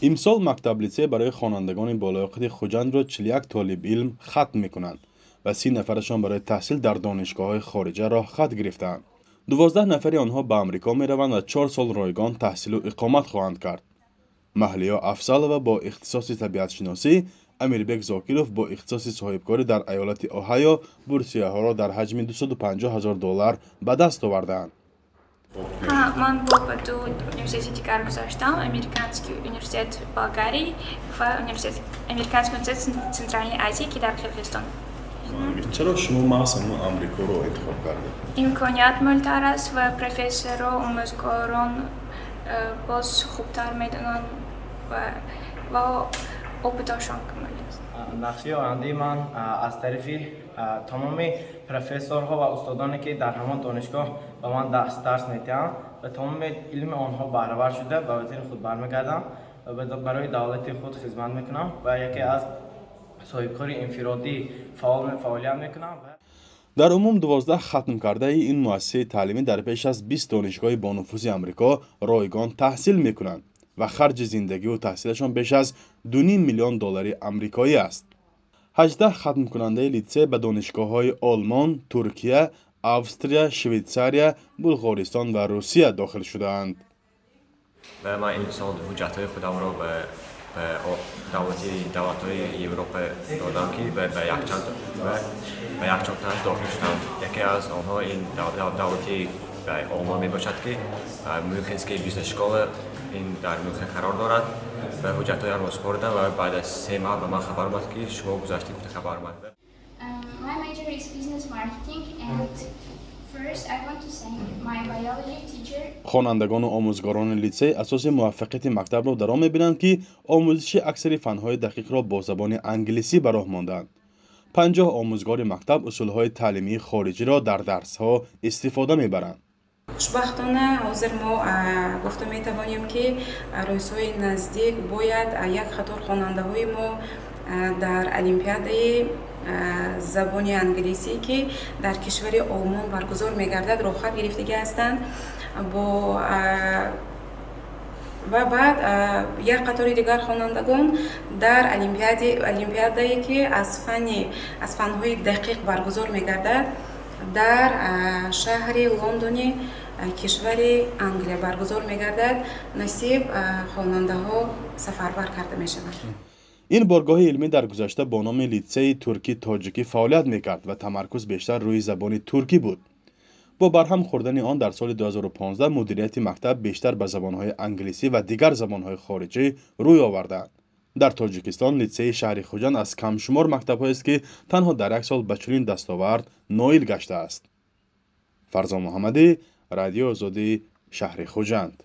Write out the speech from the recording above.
امسال مکتب لیسه برای خوانندگان بالیاقت خوجند را 41 طالب علم ختم میکنند و 30 نفرشان برای تحصیل در دانشگاه‌های خارجه راه خط گرفتند. 12 نفر آنها به آمریکا میروند و 4 سال رایگان تحصیل و اقامت خواهند کرد. مهلیا افزالова با اختصاص طبیعت شناسی، امیربک زاکیروف با اختصاص صاحبکاری در ایالت اوهایو بورسیه‌ها را در حجم $250,000 به دست آوردند. من با دو университете کار گذاشتم، امریکانский университет Болгарии و امریکانский университет центральной Азии که در قرقیزستان. چرا شما مثلا آمریکا رو انتخاب کردید؟ امکانیت مولتر است و پروفسور و آموزگاران باز خوبتر میدونن و اوپداشان کامل است. نقشه آینده من از طرف تمام پروفسورها و استادانی که در همان دانشگاه به من درس میدهند و تمام علم آنها بهره‌ور شده به وطن خود برمیگردم و برای دولت خود خدمت میکنم و یکی از صاحبکار انفرادی فعالیت میکنم. در عموم 12 ختم کرده این مؤسسه تعلیمی در بیش از 20 دانشگاه با نفوذ آمریکا رایگان تحصیل میکنند و خرج زندگی و تحصیلشان بیش از $2.5 میلیون آمریکایی است. 18 ختم کننده لیسه به دانشگاه‌های آلمان، ترکیه، اوستریا، شویتزاریا، بلغارستان و روسیه داخل شدند. و من این سال حجت‌های خودم را به دولت‌های اروپا دادم که به یکچند تاش داخل شدم. یکی از آنها این دولتی آلمان می باشد که میونخنسکی بیزنس شکول این در میونخن قرار دارد و حجت‌هایم را سپردم و بعد از 3 ماه به من خبر آمد که شما گذاشتید خبر آمد. My major is business marketing and first I want to thank my biology teacher. خوانندگان و آموزگاران لیسه اساس موفقیت مکتب را در آن می‌بینند که آموزش اکثر فن‌های دقیق را با زبان انگلیسی به راه ماندند. 50 آموزگار مکتب اصولهای تعلیمی خارجی را در درس‌ها استفاده می‌برند. خوشبختانه حاضر ما گفته میتوانیم که روزهای نزدیک باید یک قطار خواننده‌های ما در المپیادهای زبان انگلیسی که در کشور آلمان برگزار میگردد راه خط گرفتگی هستند و بعد یک قطار دیگر خوانندگان در المپیادایی که از فن‌های دقیق برگزار میگردد در شهر لندن کشور انگلیس برگزار میگردد نصیب خواننده ها سفربر کرده می شود. این بارگاه علمی در گذشته با نام لیسه ترکی تاجیکی فعالیت میکرد و تمرکز بیشتر روی زبان ترکی بود. با برهم خوردن آن در سال 2015 مدیریت مکتب بیشتر به زبانهای انگلیسی و دیگر زبانهای خارجی روی آوردند. در تاجیکستان لیسه شهر خوجند از کم شمار مکتب‌هایی است که تنها در یک سال به چنین دستاورد نائل گشته است. فرزان محمدی، رادیو آزادی، شهر خوجند.